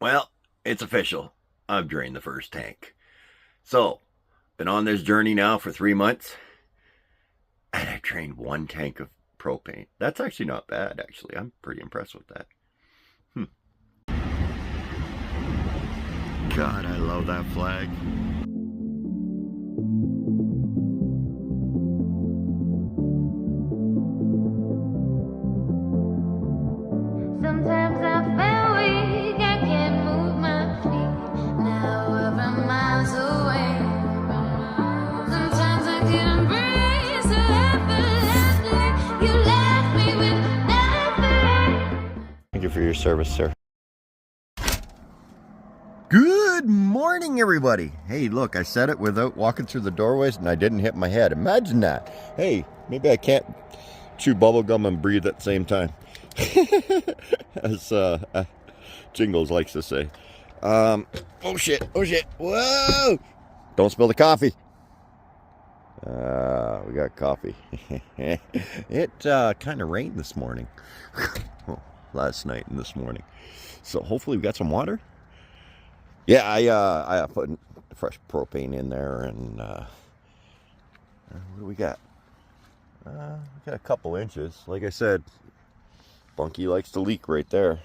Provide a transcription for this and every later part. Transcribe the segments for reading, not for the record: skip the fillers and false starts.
Well, it's official. I've drained the first tank. So, been on this journey now for 3 months, and I've drained 1 tank of propane. That's actually not bad, actually. I'm pretty impressed with that. God, I love that flag. Sometimes I feel weak, I can't move my feet. Now we're miles away. Sometimes I can't breathe, so effortlessly you left me with nothing. Thank you for your service, sir. Good morning, everybody. Hey, look, I said it without walking through the doorways and I didn't hit my head. Imagine that. Hey, maybe I can't chew bubblegum and breathe at the same time. As Jingles likes to say. Oh shit, whoa! Don't spill the coffee. We got coffee. It kind of rained this morning. Well, last night and this morning. So hopefully we got some water. Yeah, I put fresh propane in there, and what do we got? We got a couple inches. Like I said, Bunky likes to leak right there.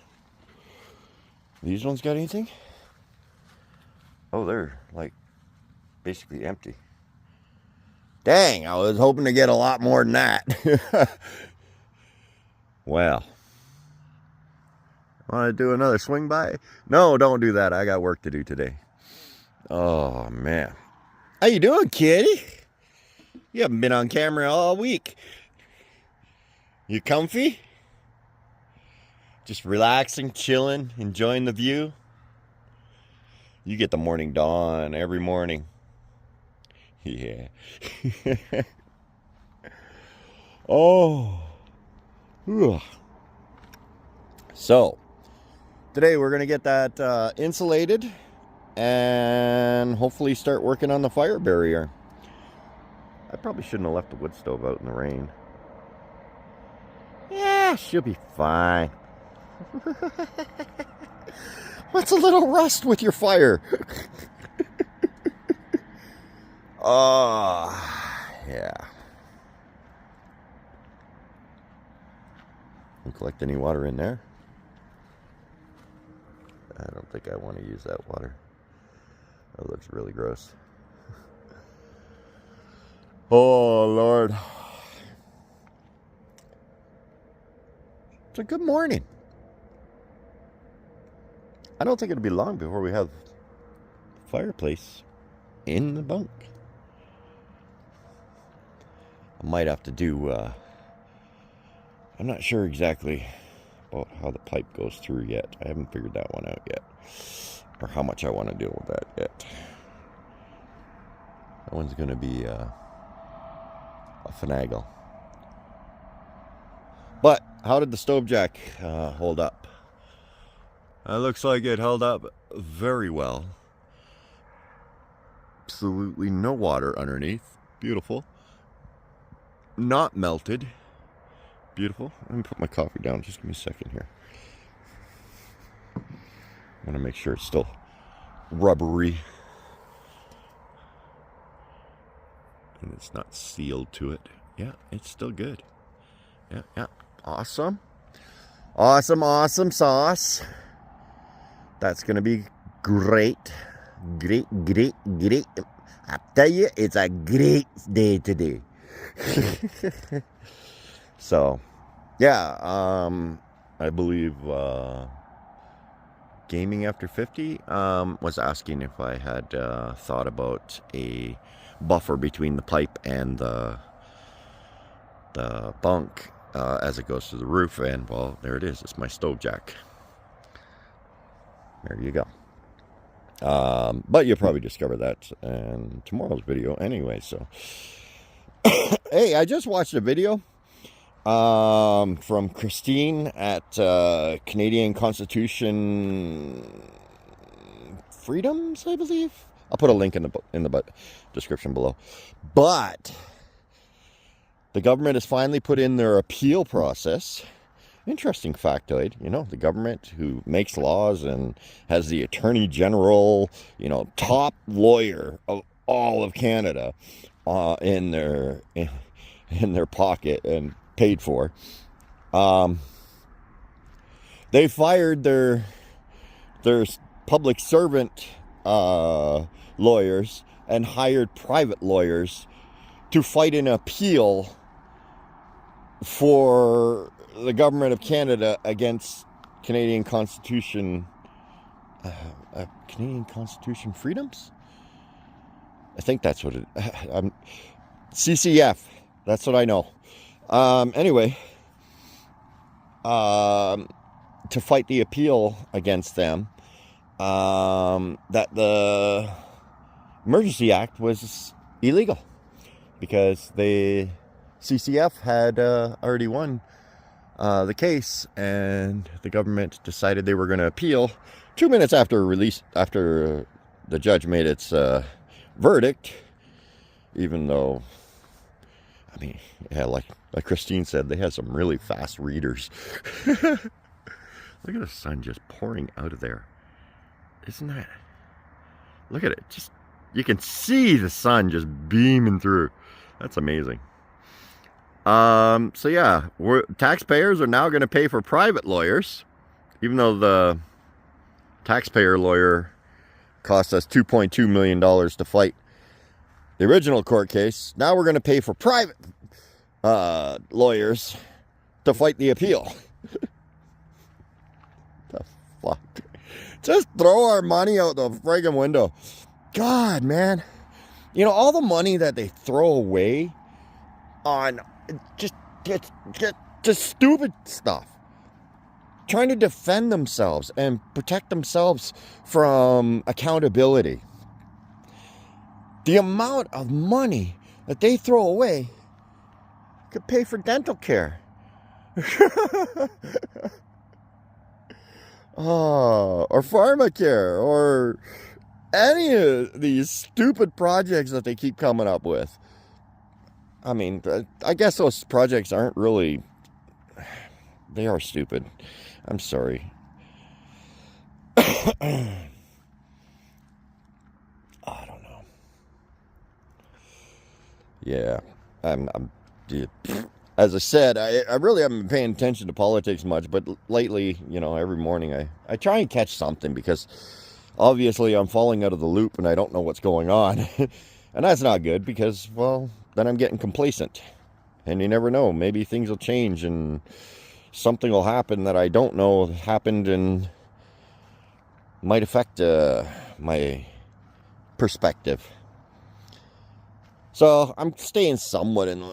These ones got anything? Oh, they're like basically empty. Dang, I was hoping to get a lot more than that. Well, want to do another swing by? No, don't do that. I got work to do today. Oh, man. How you doing, kitty? You haven't been on camera all week. You comfy? Just relaxing, chilling, enjoying the view? You get the morning dawn every morning. Yeah. Oh. Ugh. So, today we're going to get that insulated and hopefully start working on the fire barrier. I probably shouldn't have left the wood stove out in the rain. Yeah, she'll be fine. What's a little rust with your fire? Oh, yeah. Don't collect any water in there. I don't think I want to use that water. That looks really gross. Oh, Lord. It's a good morning. I don't think it'll be long before we have the fireplace in the bunk. I might have to do, I'm not sure exactly about how the pipe goes through yet. I haven't figured that one out yet, or how much I want to deal with that yet. That one's going to be a finagle. But how did the stove jack hold up? It looks like it held up very well. Absolutely no water underneath. Beautiful. Not melted. Beautiful. Let me put my coffee down. Just give me a second here. I want to make sure it's still rubbery. And it's not sealed to it. Yeah, it's still good. Yeah. Awesome. Awesome sauce. That's going to be great. Great. I tell you, it's a great day today. So, yeah, I believe Gaming After 50 was asking if I had thought about a buffer between the pipe and the bunk as it goes to the roof, and well, there it is. It's my stove jack. There you go. But you'll probably discover that in tomorrow's video anyway, so. Hey, I just watched a video from Christine at Canadian Constitution Freedoms, I believe. I'll put a link in the description below. But the government has finally put in their appeal process, interesting factoid, the government who makes laws and has the Attorney General, top lawyer of all of Canada in their pocket and paid for. They fired their public servant lawyers and hired private lawyers to fight an appeal for the government of Canada against Canadian Constitution freedoms. I think that's what it. CCF. That's what I know. Anyway, to fight the appeal against them, that the Emergency Act was illegal because the CCF had already won the case, and the government decided they were going to appeal 2 minutes after the judge made its verdict, even though, I mean, yeah, like Christine said, they had some really fast readers. Look at the sun just pouring out of there. Isn't that? Look at it. Just, you can see the sun just beaming through. That's amazing. So yeah, taxpayers are now going to pay for private lawyers, even though the taxpayer lawyer cost us $2.2 million to fight the original court case. Now we're going to pay for private lawyers to fight the appeal. The fuck? Just throw our money out the friggin' window. God, man. All the money that they throw away on just stupid stuff. Trying to defend themselves and protect themselves from accountability. The amount of money that they throw away could pay for dental care. Or pharmacare, or any of these stupid projects that they keep coming up with. I mean, I guess those projects aren't really, they are stupid. I'm sorry. I don't know. Yeah, as I said, I really haven't been paying attention to politics much, but lately, every morning I try and catch something, because obviously I'm falling out of the loop and I don't know what's going on. And that's not good, because, well, then I'm getting complacent. And you never know, maybe things will change and something will happen that I don't know happened and might affect my perspective. So I'm staying somewhat, and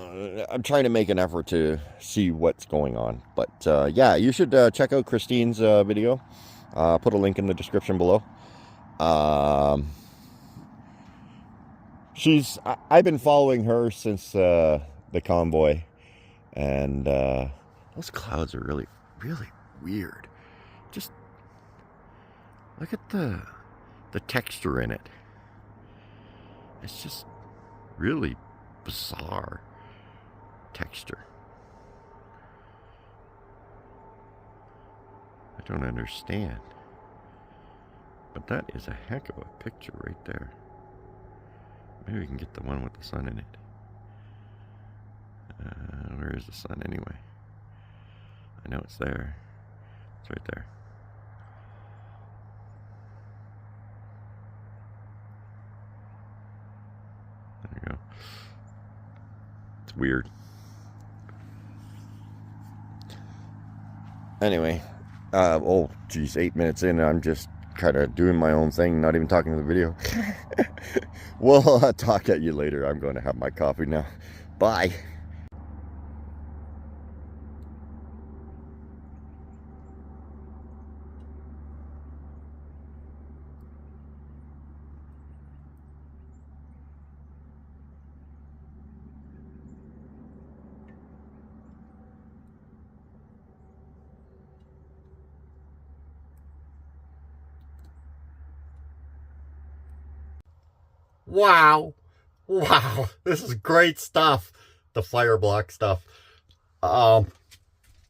I'm trying to make an effort to see what's going on. But yeah, you should check out Christine's video. Put a link in the description below. I've been following her since the convoy, and those clouds are really, really weird. Just look at the texture in it. It's just really bizarre texture. I don't understand. But that is a heck of a picture right there. Maybe we can get the one with the sun in it. Where is the sun anyway? I know it's there. It's right there. There you go. It's weird. Anyway, oh geez, 8 minutes in, I'm just kind of doing my own thing, not even talking to the video. Well, I'll talk at you later. I'm going to have my coffee now. Bye. Wow. Wow. This is great stuff. The fire block stuff.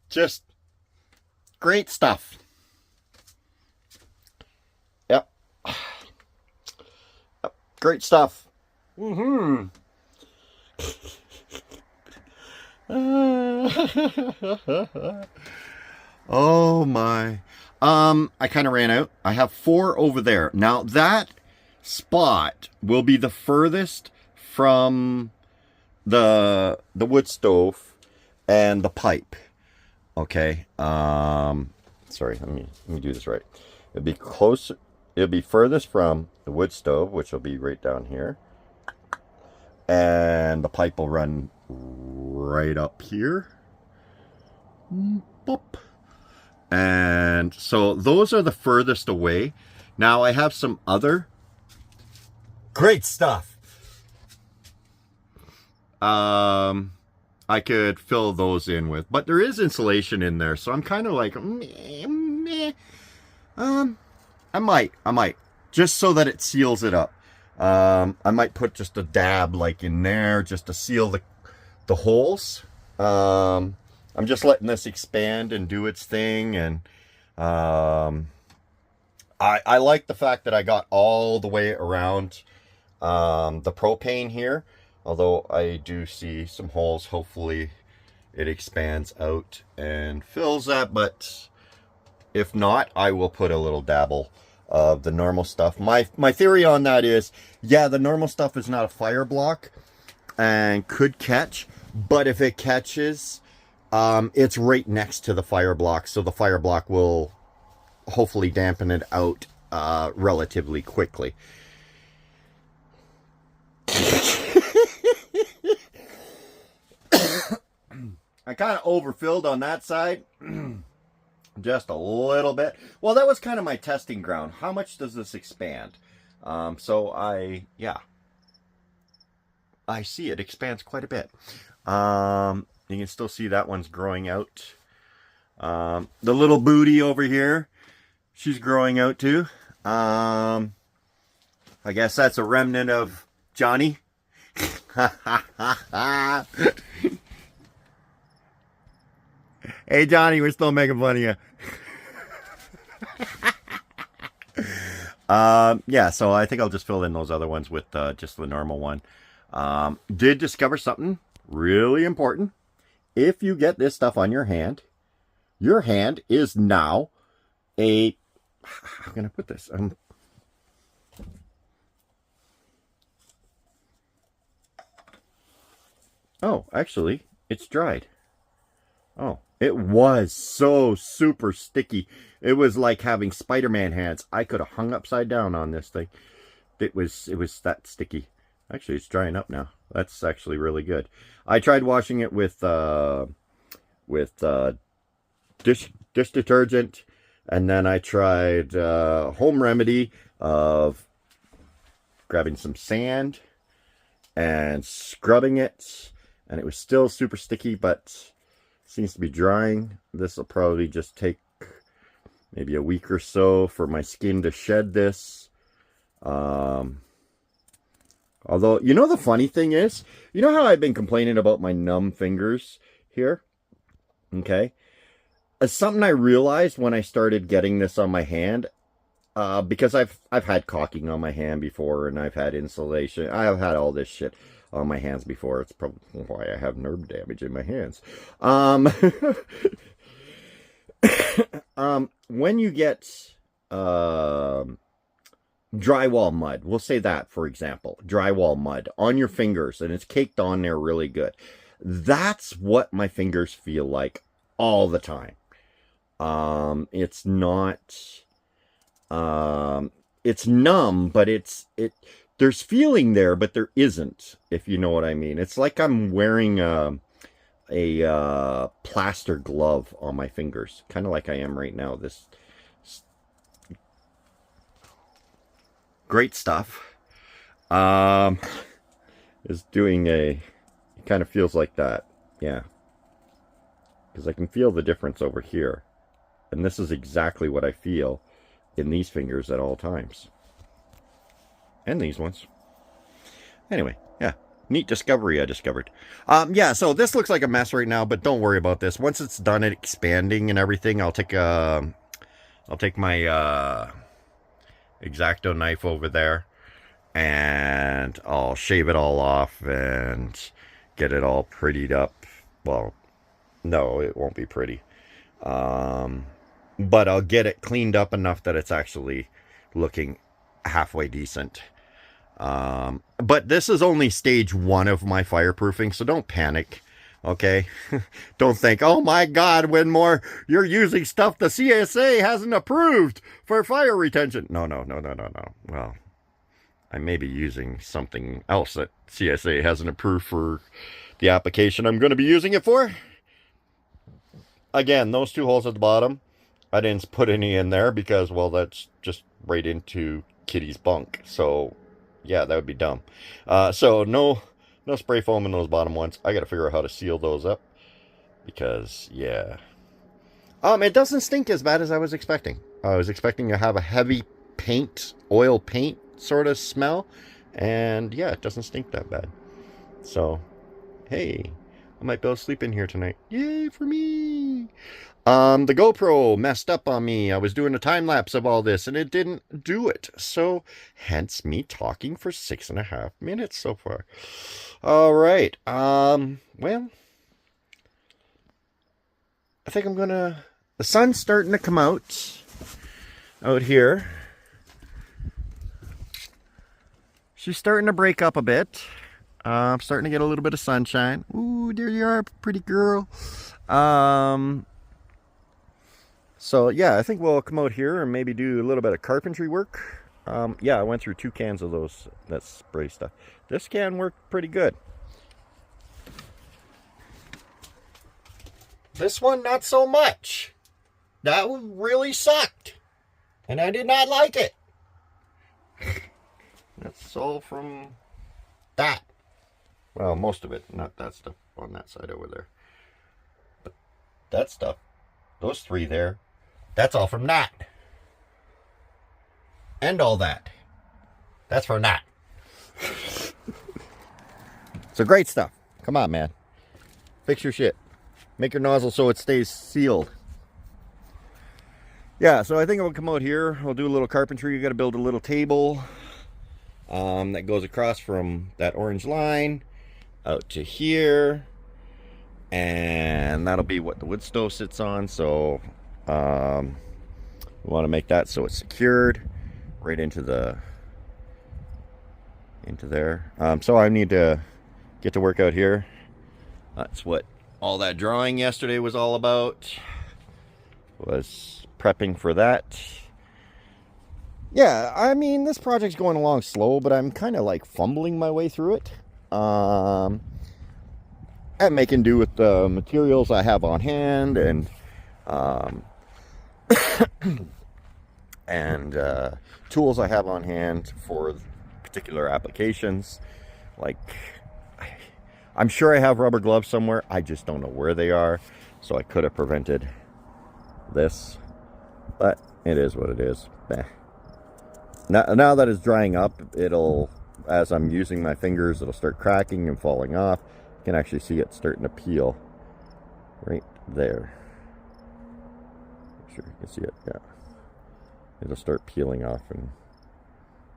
Just Great stuff. Yep. Great stuff. Mm-hmm. Oh my. I kind of ran out. I have 4 over there. Now that spot will be the furthest from the wood stove and the pipe. Okay. Sorry, let me do this right. It'll be closer. It'll be furthest from the wood stove, which will be right down here. And the pipe will run right up here. Boop. And so those are the furthest away. Now I have some other great stuff. I could fill those in with, but there is insulation in there, so I'm kind of like, meh. I might, just so that it seals it up. I might put just a dab like in there just to seal the holes. I'm just letting this expand and do its thing, and I like the fact that I got all the way around the propane here, although I do see some holes. Hopefully it expands out and fills that, but if not, I will put a little dabble of the normal stuff. My theory on that is, yeah, the normal stuff is not a fire block and could catch, but if it catches, it's right next to the fire block, so the fire block will hopefully dampen it out relatively quickly. I kind of overfilled on that side. Just a little bit. Well, that was kind of my testing ground. How much does this expand? So I see it expands quite a bit. You can still see that one's growing out. The little booty over here, she's growing out too. I guess that's a remnant of Johnny. Hey Johnny, we're still making fun of you. Yeah, so I think I'll just fill in those other ones with just the normal one. Did discover something really important. If you get this stuff on your hand is now a, how can I put this? Oh, actually, it's dried. Oh, it was so super sticky. It was like having Spider-Man hands. I could have hung upside down on this thing. It was that sticky. Actually, it's drying up now. That's actually really good. I tried washing it with dish detergent, and then I tried home remedy of grabbing some sand and scrubbing it, and it was still super sticky, but seems to be drying. This will probably just take maybe a week or so for my skin to shed this. Although, you know, the funny thing is, you know how I've been complaining about my numb fingers here? Okay. Something I realized when I started getting this on my hand, because I've had caulking on my hand before, and I've had insulation. I have had all this shit on my hands before. It's probably why I have nerve damage in my hands. When you get drywall mud, we'll say that, for example, drywall mud on your fingers, and it's caked on there really good. That's what my fingers feel like all the time. It's not, it's numb, but there's feeling there, but there isn't, if you know what I mean. It's like I'm wearing a plaster glove on my fingers, kind of like I am right now. This great stuff is doing it kind of feels like that, yeah, because I can feel the difference over here, and this is exactly what I feel in these fingers at all times, and these ones. Anyway, yeah, Neat discovery I discovered. Yeah, so this looks like a mess right now, but don't worry about this. Once it's done expanding and everything, I'll take my X-Acto knife over there and I'll shave it all off and get it all prettied up. Well, no, it won't be pretty. But I'll get it cleaned up enough that it's actually looking halfway decent. But this is only stage 1 of my fireproofing, so don't panic. Okay? Don't think, oh my God, Winmore, you're using stuff the CSA hasn't approved for fire retention. No. Well, I may be using something else that CSA hasn't approved for the application I'm going to be using it for. Again, those 2 holes at the bottom, I didn't put any in there because, well, that's just right into Kitty's bunk. So, yeah, that would be dumb. So, no spray foam in those bottom ones. I got to figure out how to seal those up because, yeah. It doesn't stink as bad as I was expecting. I was expecting to have a heavy paint, oil paint sort of smell. And, yeah, it doesn't stink that bad. So, hey, I might be able to sleep in here tonight. Yay for me! The GoPro messed up on me. I was doing a time lapse of all this and it didn't do it. So, hence me talking for 6.5 minutes so far. All right. Well, I think I'm gonna. The sun's starting to come out here. She's starting to break up a bit. I'm starting to get a little bit of sunshine. Ooh, there you are, pretty girl. So, yeah, I think we'll come out here and maybe do a little bit of carpentry work. Yeah, I went through 2 cans of that spray stuff. This can worked pretty good. This one, not so much. That one really sucked. And I did not like it. That's all from that. Well, most of it, not that stuff on that side over there. But that stuff, those 3 there, that's all from that. And all that. That's from that. So great stuff. Come on, man. Fix your shit. Make your nozzle so it stays sealed. Yeah, so I think I'll come out here. I'll do a little carpentry. You got to build a little table that goes across from that orange line out to here. And that'll be what the wood stove sits on. So we want to make that so it's secured right into there. So I need to get to work out here. That's what all that drawing yesterday was all about. Was prepping for that. Yeah, I mean, this project's going along slow, but I'm kind of like fumbling my way through it. And making do with the materials I have on hand and tools I have on hand for particular applications. Like, I'm sure I have rubber gloves somewhere. I just don't know where they are. So I could have prevented this. But it is what it is. Now that it's drying up, it'll, as I'm using my fingers, it'll start cracking and falling off. You can actually see it starting to peel right there. Make sure you can see it, yeah. It'll start peeling off and,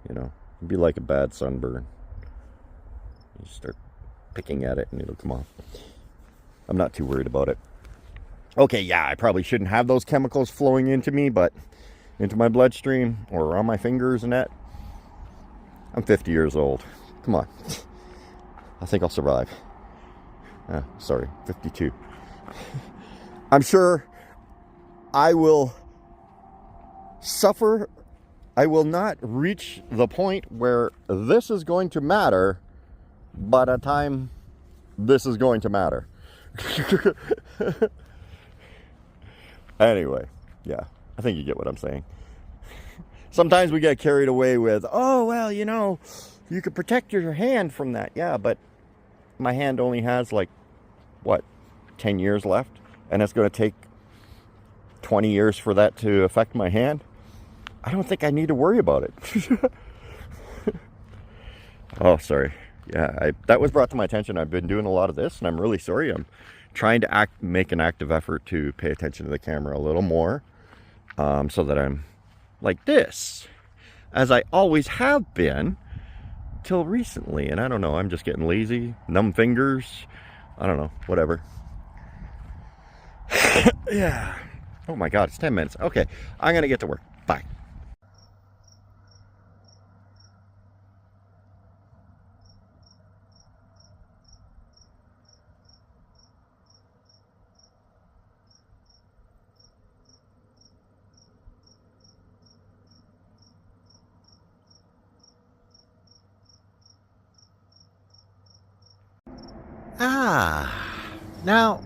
you know, it'll be like a bad sunburn. You start picking at it and it'll come off. I'm not too worried about it. Okay, yeah, I probably shouldn't have those chemicals flowing into me, but into my bloodstream or on my fingers and that. I'm 50 years old. Come on. I think I'll survive. Sorry, 52. I'm sure I will suffer. I will not reach the point where this is going to matter by the time this is going to matter. Anyway, yeah, I think you get what I'm saying. Sometimes we get carried away with, oh, well, you know, you could protect your hand from that. Yeah, but my hand only has like, what, 10 years left? And it's going to take 20 years for that to affect my hand? I don't think I need to worry about it. Oh, sorry. Yeah, that was brought to my attention. I've been doing a lot of this, and I'm really sorry. I'm trying to make an active effort to pay attention to the camera a little more, so that I'm like this, as I always have been till recently. And I don't know, I'm just getting lazy, numb fingers. I don't know, whatever. Yeah. Oh my God, it's 10 minutes. Okay, I'm gonna get to work. Bye. Ah, now,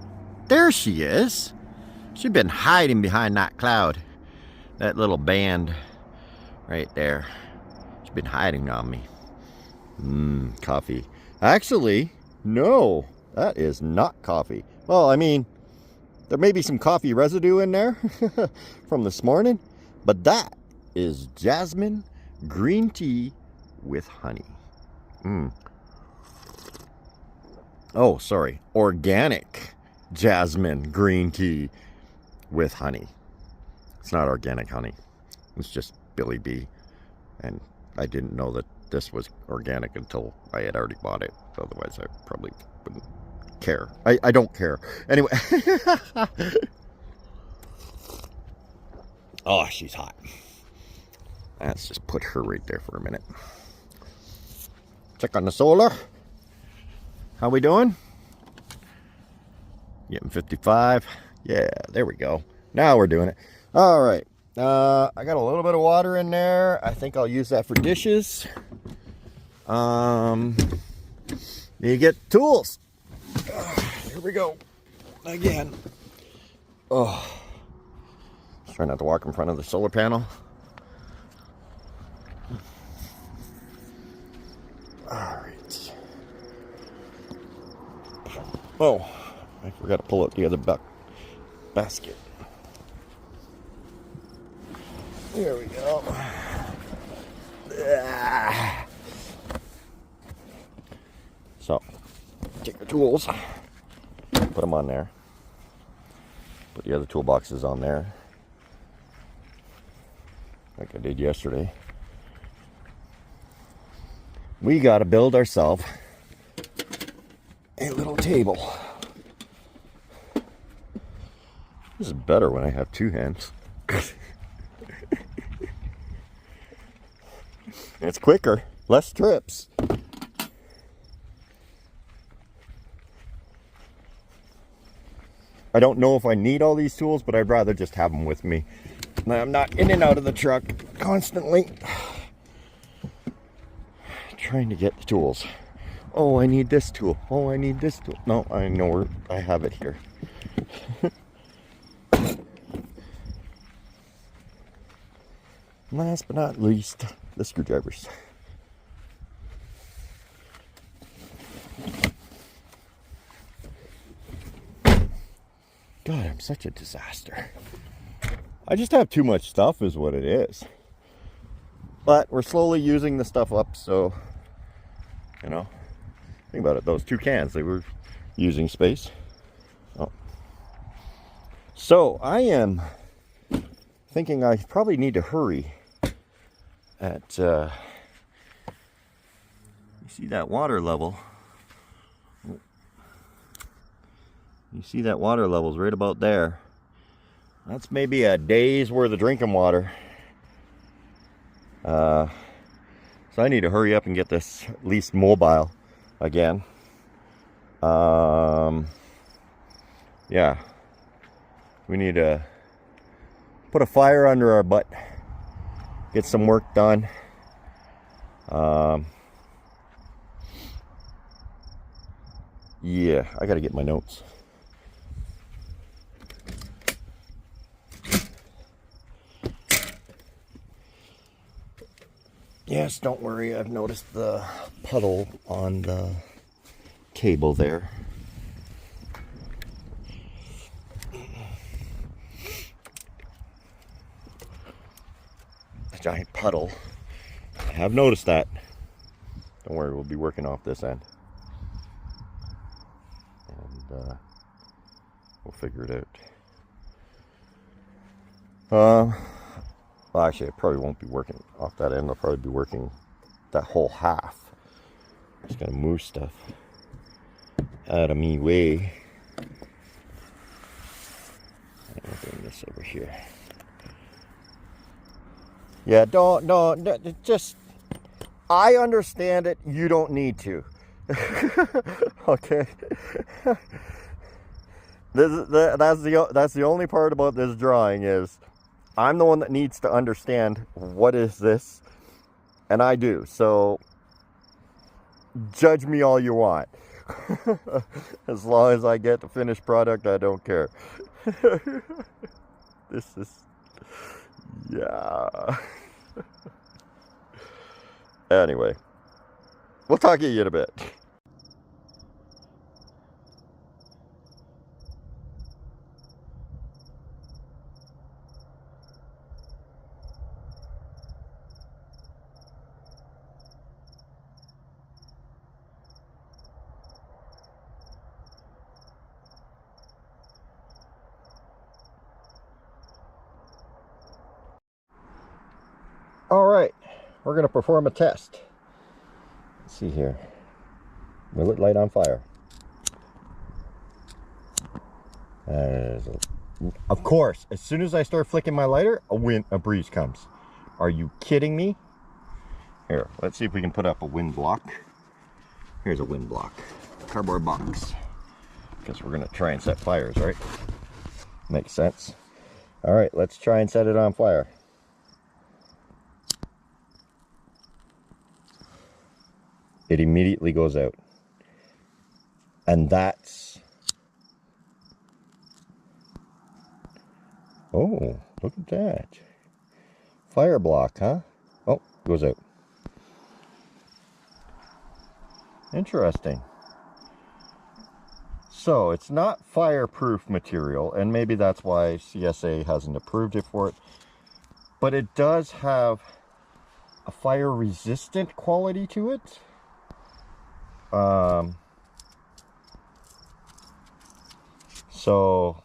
there she is. She's been hiding behind that cloud. That little band right there. She's been hiding on me. Coffee. Actually, no, that is not coffee. Well, I mean, there may be some coffee residue in there from this morning, but that is jasmine green tea with honey. Oh, sorry. Organic jasmine green tea with honey. It's not organic honey. It's just Billy B. And I didn't know that this was organic until I had already bought it. Otherwise, I probably wouldn't care. I don't care. Anyway. Oh, she's hot. Let's just put her right there for a minute. Check on the solar. How we doing? Getting 55. Yeah, there we go. Now we're doing it. All right. I got a little bit of water in there. I think I'll use that for dishes. You get tools. Here we go. Again. Oh. Try not to walk in front of the solar panel. All right. Oh, I forgot to pull out the other basket. There we go. So, take your tools, put them on there. Put the other toolboxes on there, like I did yesterday. We got to build ourselves a little table. This is better when I have two hands. It's quicker, less trips. I don't know if I need all these tools, but I'd rather just have them with me. I'm not in and out of the truck constantly trying to get the tools. Oh, I need this tool. Oh, I need this tool. No, I know where I have it here. Last but not least, the screwdrivers. God, I'm such a disaster. I just have too much stuff is what it is. But we're slowly using the stuff up, so, you know, think about it. Those two cans, they were using space. Oh. So I am thinking I probably need to hurry at, you see that water level? You see that water level's right about there. That's maybe a day's worth of drinking water. So I need to hurry up and get this at least mobile again. Yeah. We need to put a fire under our butt. Get some work done. Yeah, I gotta get my notes. Yes, don't worry, I've noticed the puddle on the cable there. A giant puddle. I have noticed that. Don't worry, we'll be working off this end. And we'll figure it out. Well, actually, I probably won't be working off that end. I'll probably be working that whole half. Just gonna move stuff out of me way. And we'll bring this over here. Yeah, don't, just, I understand it, you don't need to. Okay? That's the only part about this drawing is, I'm the one that needs to understand what is this, and I do, so judge me all you want. As long as I get the finished product, I don't care. This is, yeah. Anyway, we'll talk to you in a bit. All right, we're going to perform a test. Let's see here. Will it light on fire? Of course, as soon as I start flicking my lighter, a breeze comes. Are you kidding me? Here, let's see if we can put up a wind block. Here's a wind block, cardboard box. Because we're going to try and set fires, right? Makes sense. All right, let's try and set it on fire. It immediately goes out. And that's... Oh, look at that. Fire block, huh? Oh, goes out. Interesting. So, it's not fireproof material, and maybe that's why CSA hasn't approved it for it. But it does have a fire-resistant quality to it. So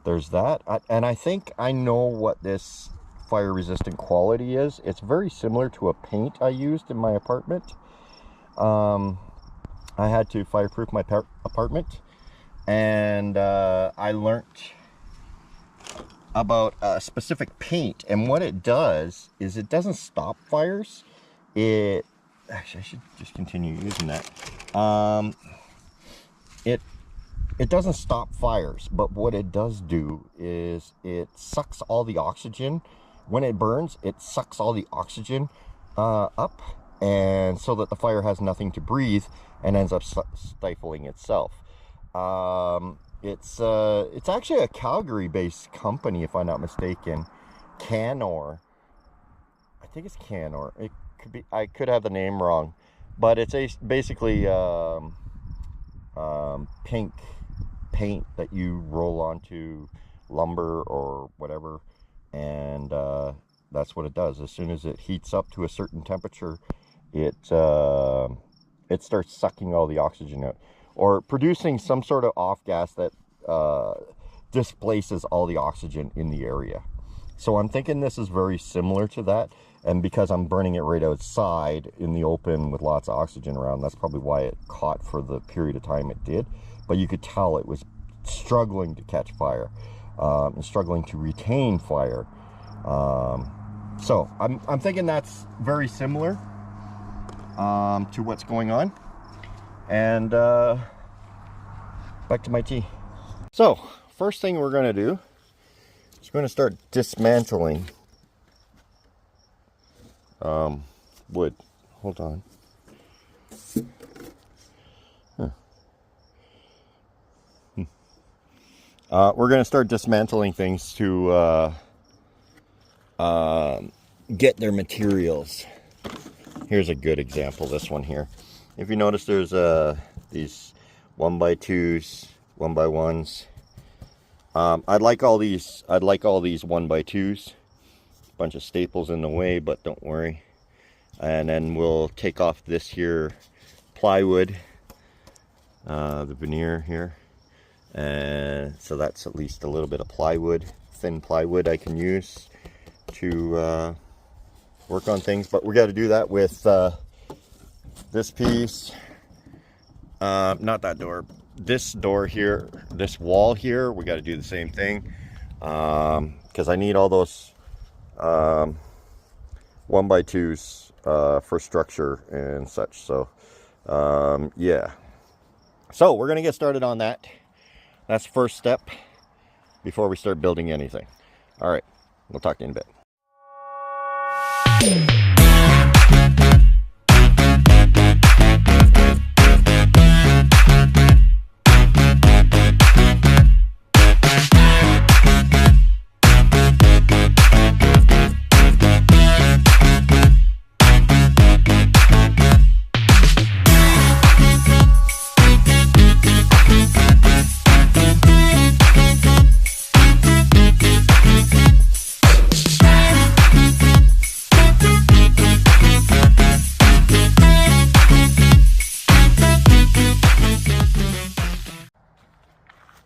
there's that, and I think I know what this fire resistant quality is. It's very similar to a paint I used in my apartment. I had to fireproof my apartment, and I learned about a specific paint, and what it does is it doesn't stop fires. Actually, I should just continue using that. It doesn't stop fires, but what it does do is it sucks all the oxygen. When it burns, it sucks all the oxygen up, and so that the fire has nothing to breathe and ends up stifling itself. It's actually a Calgary-based company, if I'm not mistaken. Canor. I think it's Canor. It could be, I could have the name wrong, but it's basically pink paint that you roll onto lumber or whatever, and that's what it does. As soon as it heats up to a certain temperature, it starts sucking all the oxygen out, or producing some sort of off gas that displaces all the oxygen in the area. So I'm thinking this is very similar to that. And because I'm burning it right outside in the open with lots of oxygen around, that's probably why it caught for the period of time it did. But you could tell it was struggling to catch fire, and struggling to retain fire. So I'm thinking that's very similar to what's going on. And back to my tea. So first thing we're going to do is we're going to start dismantling wood. Hold on. We're going to start dismantling things to get their materials. Here's a good example, this one here. If you notice, there's these 1x2s, 1x1s. I'd like all these 1x2s. Bunch of staples in the way, but don't worry. And then we'll take off this here plywood, the veneer here. And so that's at least a little bit of plywood, thin plywood I can use to work on things. But we got to do that with this piece, not that door, this door here, this wall here. We got to do the same thing because I need all those 1x2s for structure and such. So yeah, so we're gonna get started on that. That's the first step before we start building anything. All right, we'll talk to you in a bit.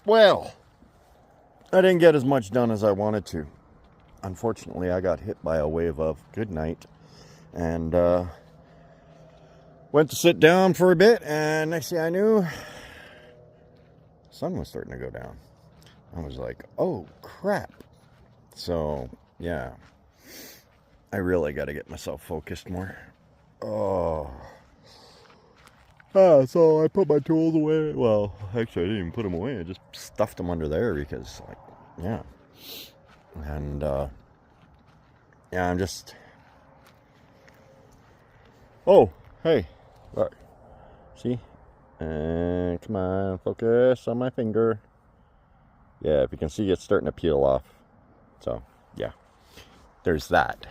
Well, I didn't get as much done as I wanted to. Unfortunately, I got hit by a wave of good night and went to sit down for a bit, and next thing I knew, the sun was starting to go down. I was like, oh crap. So yeah, I really got to get myself focused more. So I put my tools away. Well, actually, I didn't even put them away. I just stuffed them under there because, like, yeah. And, yeah, I'm just... Oh, hey. Look. See? And come on, focus on my finger. Yeah, if you can see, it's starting to peel off. So, yeah. There's that.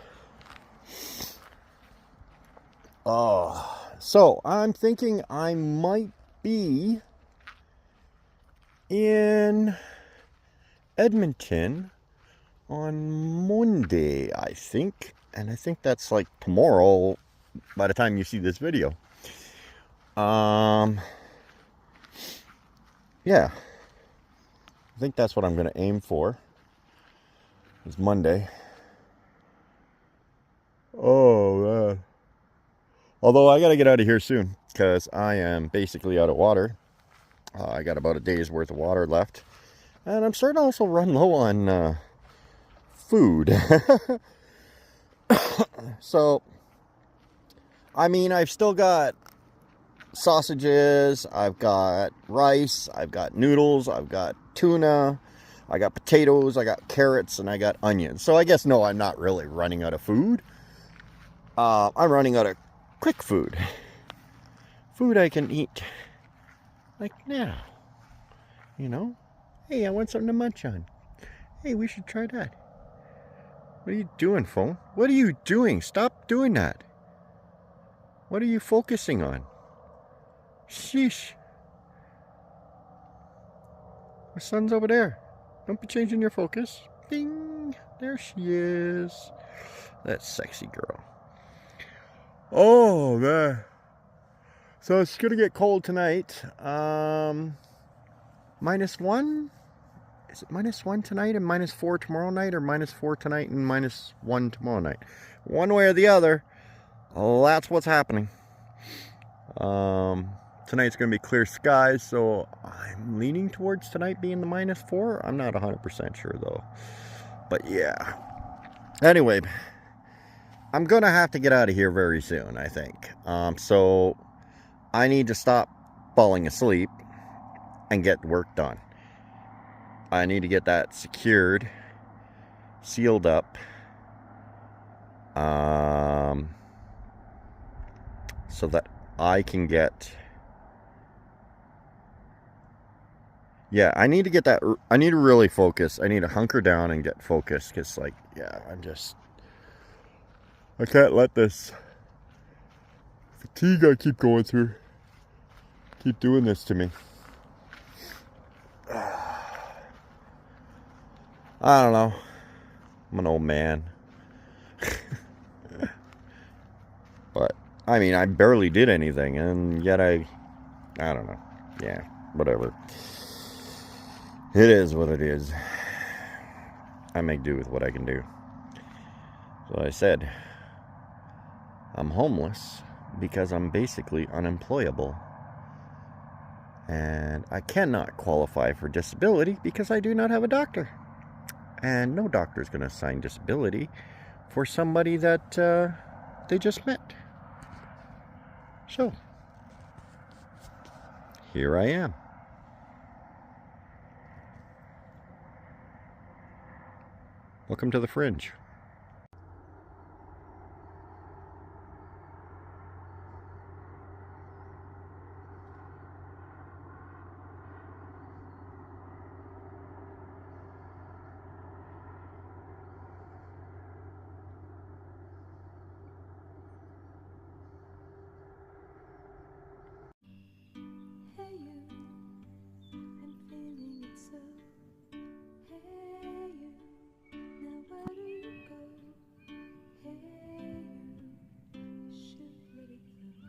Oh... So, I'm thinking I might be in Edmonton on Monday, I think. And I think that's like tomorrow by the time you see this video. Yeah. I think that's what I'm going to aim for. It's Monday. Oh, man. Although I got to get out of here soon because I am basically out of water. I got about a day's worth of water left. And I'm starting to also run low on food. So, I mean, I've still got sausages, I've got rice, I've got noodles, I've got tuna, I got potatoes, I got carrots, and I got onions. So I guess, no, I'm not really running out of food. I'm running out of quick food. Food I can eat like now. You know? Hey, I want something to munch on. Hey, we should try that. What are you doing, phone? What are you doing? Stop doing that. What are you focusing on? Sheesh. My son's over there. Don't be changing your focus. Ding. There she is. That sexy girl. Oh, man. So it's going to get cold tonight. -1? Is it -1 tonight and -4 tomorrow night? Or -4 tonight and -1 tomorrow night? One way or the other. That's what's happening. Tonight's going to be clear skies. So I'm leaning towards tonight being the -4. I'm not 100% sure though. But yeah. Anyway. I'm going to have to get out of here very soon, I think. So I need to stop falling asleep and get work done. I need to get that secured, sealed up, so that I can get... Yeah, I need to get that... I need to really focus. I need to hunker down and get focused because, like, yeah, I'm just... I can't let this fatigue I keep going through keep doing this to me. I don't know. I'm an old man. I mean, I barely did anything, and yet I don't know. Yeah, whatever. It is what it is. I make do with what I can do. So I said, I'm homeless because I'm basically unemployable. And I cannot qualify for disability because I do not have a doctor. And no doctor is going to assign disability for somebody that they just met. So, here I am. Welcome to the Fringe. Hey you, I'm feeling it so. Hey you, now where do you go? Hey you should let it flow.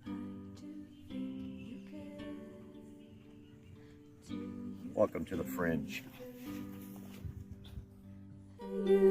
I do think you care. Do you Welcome to the Fringe. you